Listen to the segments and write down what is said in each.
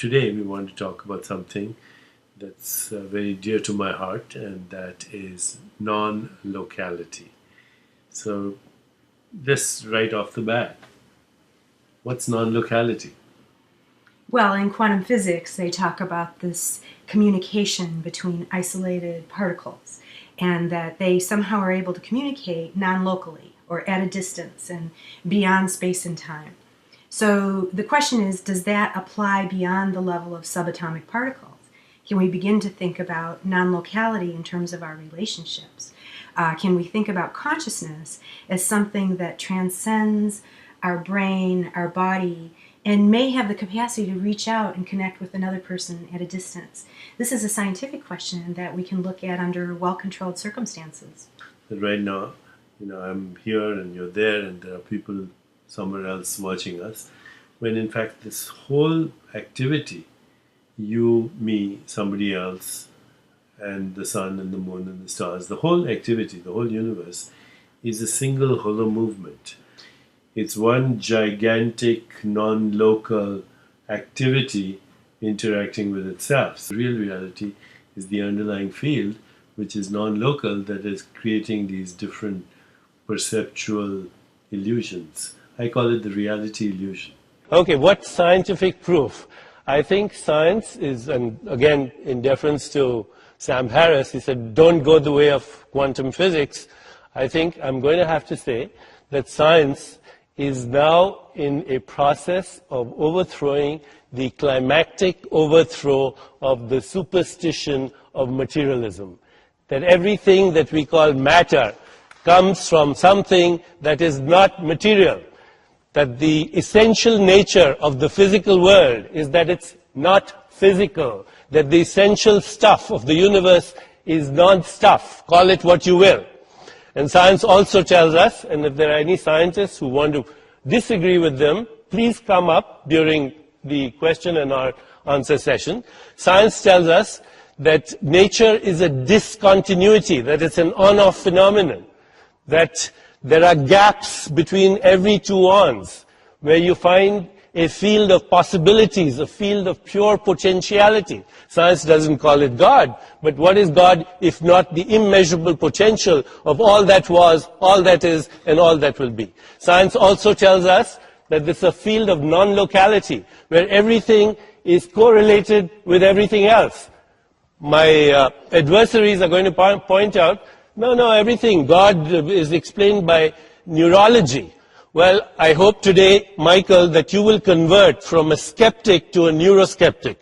today we want to talk about something that's very dear to my heart, and that is non-locality. So, this right off the bat, what's non-locality? Well, in quantum physics, they talk about this communication between isolated particles, and that they somehow are able to communicate non-locally or at a distance and beyond space and time. So the question is, does that apply beyond the level of subatomic particles? Can we begin to think about non-locality in terms of our relationships? Can we think about consciousness as something that transcends our brain, our body, and may have the capacity to reach out and connect with another person at a distance? This is a scientific question that we can look at under well-controlled circumstances. But right now, I'm here and you're there, and there are people somewhere else watching us, when in fact this whole activity, you, me, somebody else, and the sun and the moon and the stars, the whole activity, the whole universe, is a single hollow movement. It's one gigantic, non-local activity interacting with itself. The real reality is the underlying field, which is non-local, that is creating these different perceptual illusions. I call it the reality illusion. Okay, what's scientific proof? I think science is, and again, in deference to Sam Harris, he said, don't go the way of quantum physics. I think I'm going to have to say that science is now in a process of overthrowing the climactic overthrow of the superstition of materialism. That everything that we call matter comes from something that is not material. That the essential nature of the physical world is that it's not physical. That the essential stuff of the universe is non-stuff. Call it what you will. And science also tells us, and if there are any scientists who want to disagree with them, please come up during the question and answer session. Science tells us that nature is a discontinuity, that it's an on-off phenomenon, that there are gaps between every two ons, where you find a field of possibilities, a field of pure potentiality. Science doesn't call it God, but what is God if not the immeasurable potential of all that was, all that is, and all that will be? Science also tells us that this is a field of non-locality, where everything is correlated with everything else. My adversaries are going to point out, no, everything, God is explained by neurology. Well, I hope today, Michael, that you will convert from a skeptic to a neuroskeptic,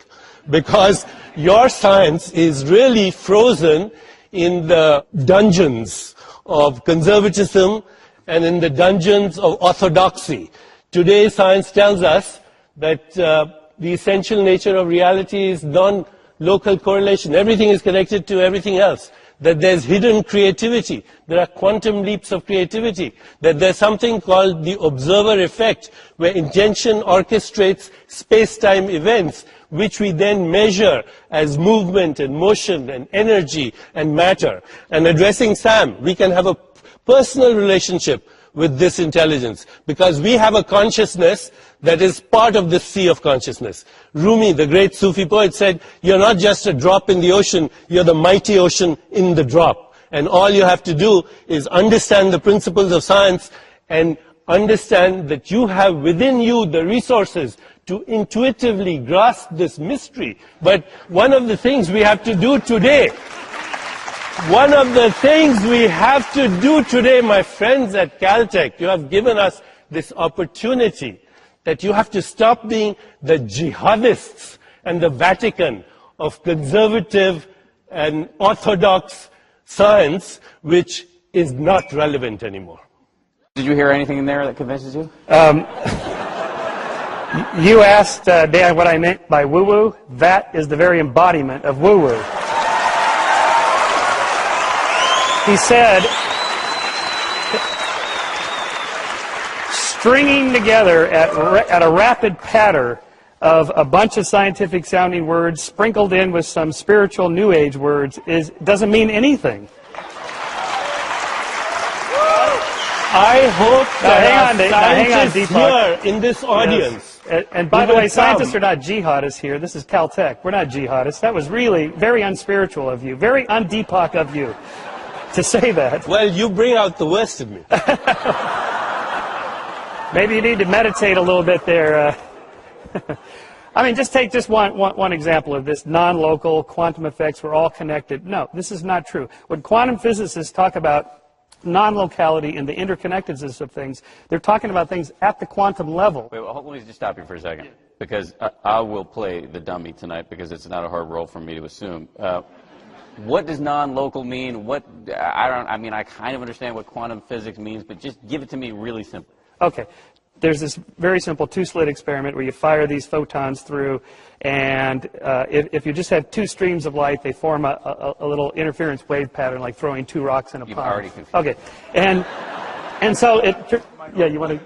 because your science is really frozen in the dungeons of conservatism and in the dungeons of orthodoxy. Today, science tells us that the essential nature of reality is non-local correlation. Everything is connected to everything else. That there's hidden creativity, there are quantum leaps of creativity, that there's something called the observer effect, where intention orchestrates space-time events, which we then measure as movement and motion and energy and matter. And addressing Sam, we can have a personal relationship with this intelligence, because we have a consciousness that is part of this sea of consciousness. Rumi, the great Sufi poet, said, you're not just a drop in the ocean, you're the mighty ocean in the drop. And all you have to do is understand the principles of science and understand that you have within you the resources to intuitively grasp this mystery. But one of the things we have to do today, my friends at Caltech, you have given us this opportunity that you have to stop being the jihadists and the Vatican of conservative and orthodox science, which is not relevant anymore. Did you hear anything in there that convinces you? You asked Dan what I meant by woo-woo. That is the very embodiment of woo-woo. He said, stringing together at a rapid patter of a bunch of scientific sounding words sprinkled in with some spiritual new age words doesn't mean anything. I hope that hang on, scientists Deepak. here in this audience And by the Even way, scientists some. are not jihadists here. This is Caltech. We're not jihadists. That was really very unspiritual of you, very un-Deepak of you to say that. Well, you bring out the worst in me. Maybe you need to meditate a little bit there. I mean, just take just one example of this. Non-local, quantum effects, we're all connected. No, this is not true. When quantum physicists talk about non-locality and the interconnectedness of things, they're talking about things at the quantum level. Wait, well, let me just stop you for a second, because I will play the dummy tonight, because it's not a hard role for me to assume. What does non-local mean? I mean, I kind of understand what quantum physics means, but just give it to me really simply. Okay. There's this very simple two-slit experiment where you fire these photons through, and if you just have two streams of light, they form a little interference wave pattern, like throwing two rocks in a pond. You've already confused. Okay. And so it... Yeah, you want to...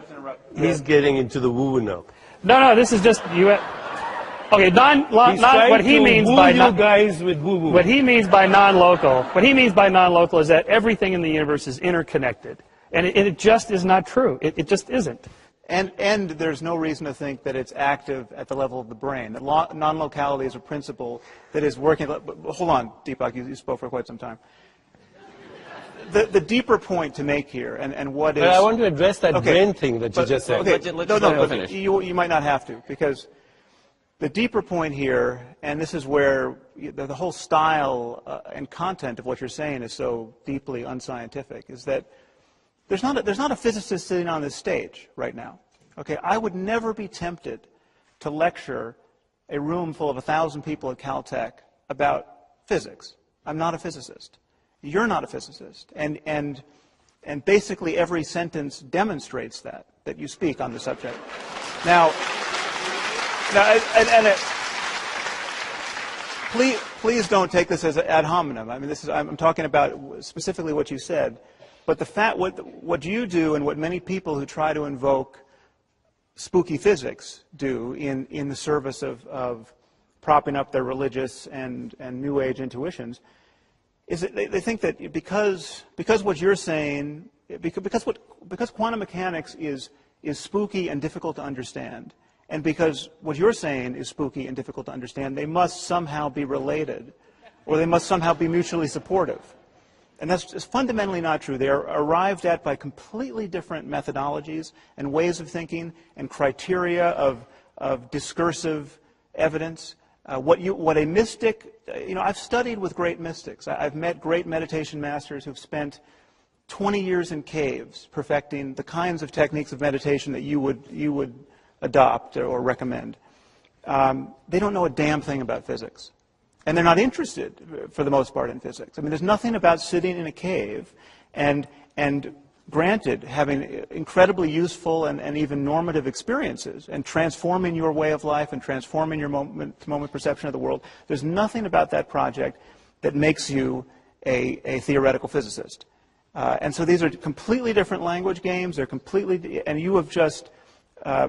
He's getting into the woo-woo now. No, this is just... Okay, what he means by guys with woo-woo. what he means by non-local is that everything in the universe is interconnected, and it just is not true. It just isn't. And there's no reason to think that it's active at the level of the brain. That non-locality is a principle that is working. Hold on, Deepak, you spoke for quite some time. The deeper point to make here, and what is... But I want to address that okay, brain thing that you just said. Okay, Let's finish. You might not have to, because the deeper point here, and this is where the whole style and content of what you're saying is so deeply unscientific, is that there's not a physicist sitting on this stage right now. Okay, I would never be tempted to lecture a room full of 1,000 people at Caltech about physics. I'm not a physicist. You're not a physicist. And basically every sentence demonstrates that you speak on the subject. Now, please don't take this as ad hominem. I mean, I'm talking about specifically what you said. But what you do, and what many people who try to invoke spooky physics do in the service of propping up their religious and New Age intuitions, is that they think that because what you're saying, because quantum mechanics is spooky and difficult to understand, and because what you're saying is spooky and difficult to understand, they must somehow be related, or they must somehow be mutually supportive. And that's fundamentally not true. They are arrived at by completely different methodologies and ways of thinking and criteria of discursive evidence. What a mystic, I've studied with great mystics. I've met great meditation masters who've spent 20 years in caves perfecting the kinds of techniques of meditation that you would adopt or recommend. They don't know a damn thing about physics. And they're not interested, for the most part, in physics. I mean, there's nothing about sitting in a cave and granted, having incredibly useful and even normative experiences and transforming your way of life and transforming your moment-to-moment perception of the world. There's nothing about that project that makes you a theoretical physicist. And so these are completely different language games. They're completely, and you have just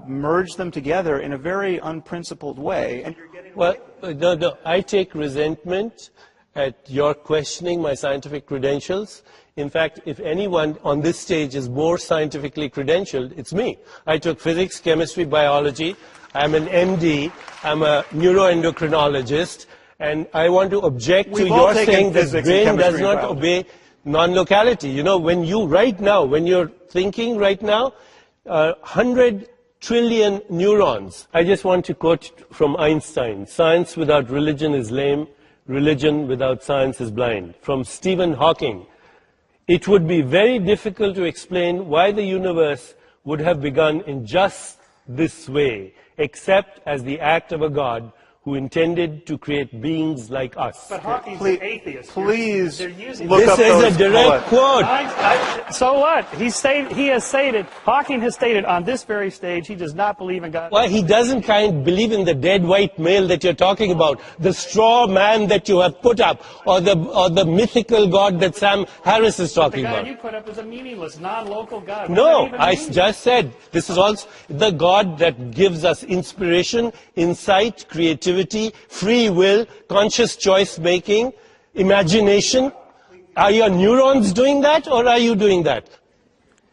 merged them together in a very unprincipled way. And you're getting well, no, I take resentment at your questioning my scientific credentials. In fact, if anyone on this stage is more scientifically credentialed, it's me. I took physics, chemistry, biology. I'm an MD. I'm a neuroendocrinologist. And I want to object to your saying that brain does not obey non-locality. You know, when you're thinking right now, 100 trillion neurons. I just want to quote from Einstein, "Science without religion is lame, religion without science is blind." From Stephen Hawking, "It would be very difficult to explain why the universe would have begun in just this way, except as the act of a God who intended to create beings like us." But Hawking's an atheist. Please look this is a direct quote. So what? Hawking has stated on this very stage he does not believe in God. Well, he doesn't believe in the dead white male that you're talking about, the straw man that you have put up, or the mythical God that Sam Harris is talking about. about. The God you put up is a meaningless, non-local God. No, I just said this is also the God that gives us inspiration, insight, creativity, free will, conscious choice making, imagination. Are your neurons doing that, or are you doing that?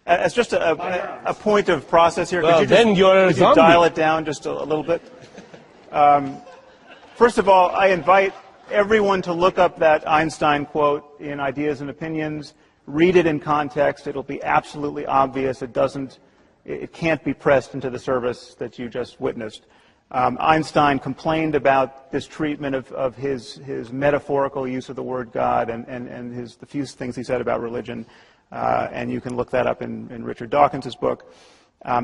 As just a point of process here, Well, could you, then you're a could you zombie. dial it down just a little bit? First of all, I invite everyone to look up that Einstein quote in Ideas and Opinions. Read it in context. It'll be absolutely obvious. It can't be pressed into the service that you just witnessed. Einstein complained about this treatment of his metaphorical use of the word God and the few things he said about religion. And you can look that up in Richard Dawkins' book.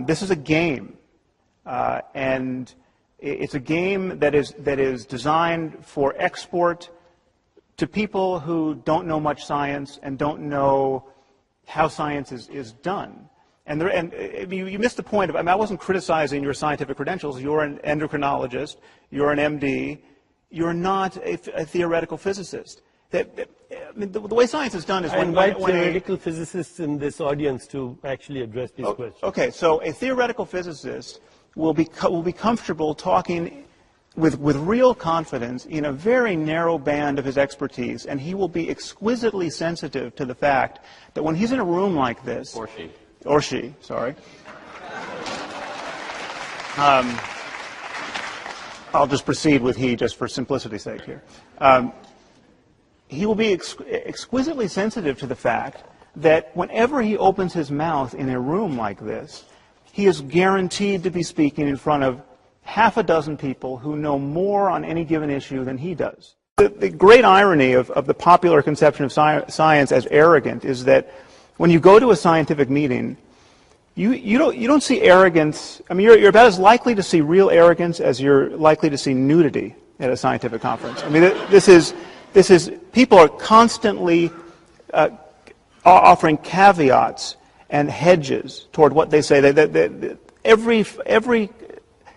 This is a game. And it's a game that is designed for export to people who don't know much science and don't know how science is done. And you missed the point of, I wasn't criticizing your scientific credentials. You're an endocrinologist. You're an MD. You're not a theoretical physicist. The way science is done is I invite theoretical physicists in this audience to actually address these questions. Okay, so a theoretical physicist will be comfortable talking with real confidence in a very narrow band of his expertise, and he will be exquisitely sensitive to the fact that when he's in a room like this, or she, sorry. I'll just proceed with he just for simplicity's sake here. He will be exquisitely sensitive to the fact that whenever he opens his mouth in a room like this, he is guaranteed to be speaking in front of half a dozen people who know more on any given issue than he does. The great irony of the popular conception of science as arrogant is that when you go to a scientific meeting, you don't see arrogance. I mean, you're about as likely to see real arrogance as you're likely to see nudity at a scientific conference. I mean, this is people are constantly offering caveats and hedges toward what they say. Every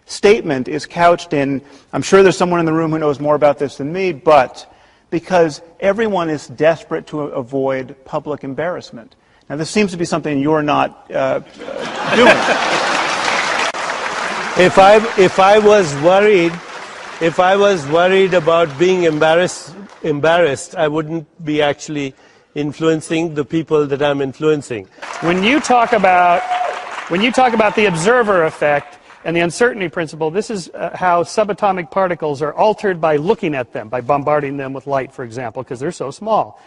statement is couched in, I'm sure there's someone in the room who knows more about this than me, but because everyone is desperate to avoid public embarrassment. Now, this seems to be something you're not doing. If I was worried about being embarrassed, I wouldn't be actually influencing the people that I'm influencing. When you talk about the observer effect and the uncertainty principle, this is how subatomic particles are altered by looking at them, by bombarding them with light, for example, because they're so small.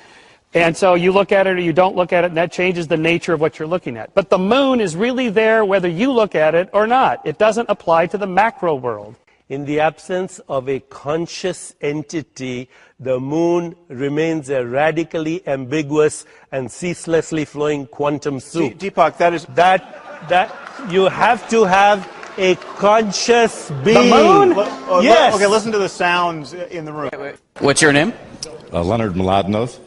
And so you look at it or you don't look at it, and that changes the nature of what you're looking at. But the moon is really there whether you look at it or not. It doesn't apply to the macro world. In the absence of a conscious entity, the moon remains a radically ambiguous and ceaselessly flowing quantum soup. Deepak, that is... That you have to have a conscious being. The moon? Yes. Okay, listen to the sounds in the room. What's your name? Leonard Mladinov.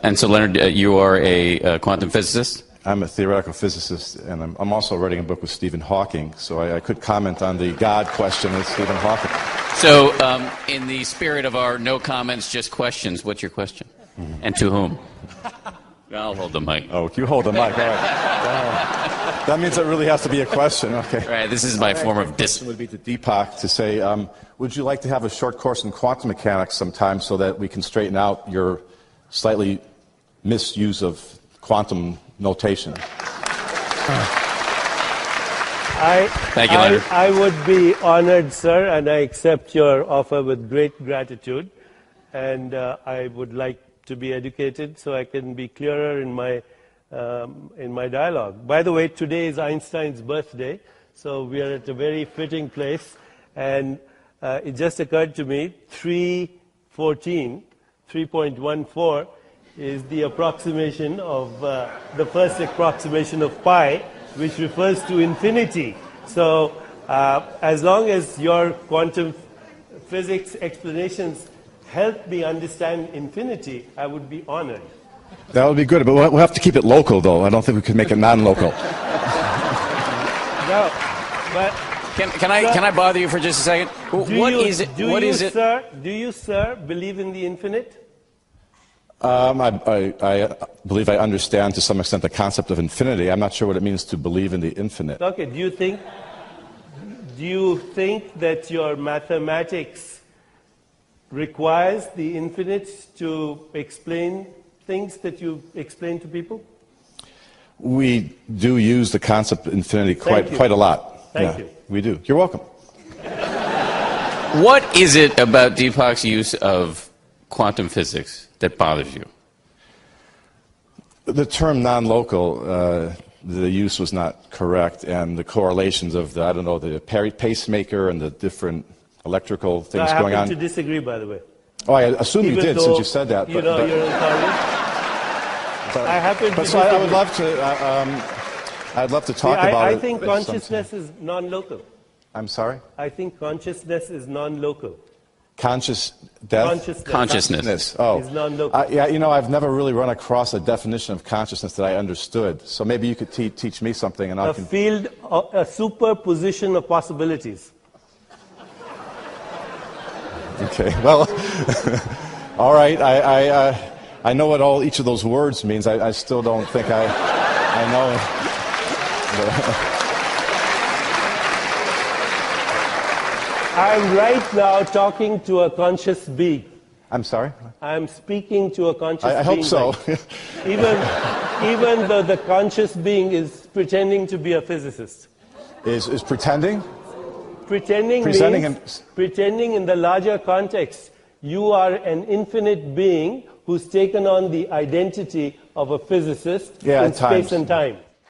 And so, Leonard, you are a quantum physicist? I'm a theoretical physicist, and I'm also writing a book with Stephen Hawking, so I could comment on the God question with Stephen Hawking. So, in the spirit of our no comments, just questions, what's your question? And to whom? I'll hold the mic. Oh, you hold the mic, all right. That means it really has to be a question, okay. All right, this is my form of question would be to Deepak to say, would you like to have a short course in quantum mechanics sometime so that we can straighten out your slightly misuse of quantum notation? Thank you, Leonard. I would be honored, sir, and I accept your offer with great gratitude. And I would like to be educated so I can be clearer in my dialogue. By the way, today is Einstein's birthday, so we are at a very fitting place. And it just occurred to me, 3.14 is the approximation of the first approximation of pi, which refers to infinity. So as long as your quantum physics explanations help me understand infinity, I would be honored. That would be good, but we'll have to keep it local, though. I don't think we can make it non-local. No, but can I bother you for just a second? What is it? Sir, do you, sir, believe in the infinite? I believe I understand to some extent the concept of infinity. I'm not sure what it means to believe in the infinite. Okay, do you think that your mathematics requires the infinite to explain things that you explain to people? We do use the concept of infinity quite a lot. Thank you. We do. You're welcome. What is it about Deepak's use of quantum physics that bothers you? The term non-local, the use was not correct, and the correlations of the, I don't know, the pacemaker and the different electrical things going on. I happen to disagree, by the way. Oh, I assume you did since you said that. You know, you're in I happen to so I would love to. I'd love to talk about it. I think consciousness is non-local. I'm sorry? I think consciousness is non-local. Conscious death? Consciousness. Oh. Is non-local. Yeah, you know, I've never really run across a definition of consciousness that I understood. So maybe you could teach me something, and I can. A superposition of possibilities. Okay. Well, all right. I know what each of those words means. I still don't think I know. I'm right now talking to a conscious being. I'm sorry? I'm speaking to a conscious being. I hope so. even though the conscious being is pretending to be a physicist. Is pretending? Pretending means pretending in the larger context. You are an infinite being who's taken on the identity of a physicist in space and time.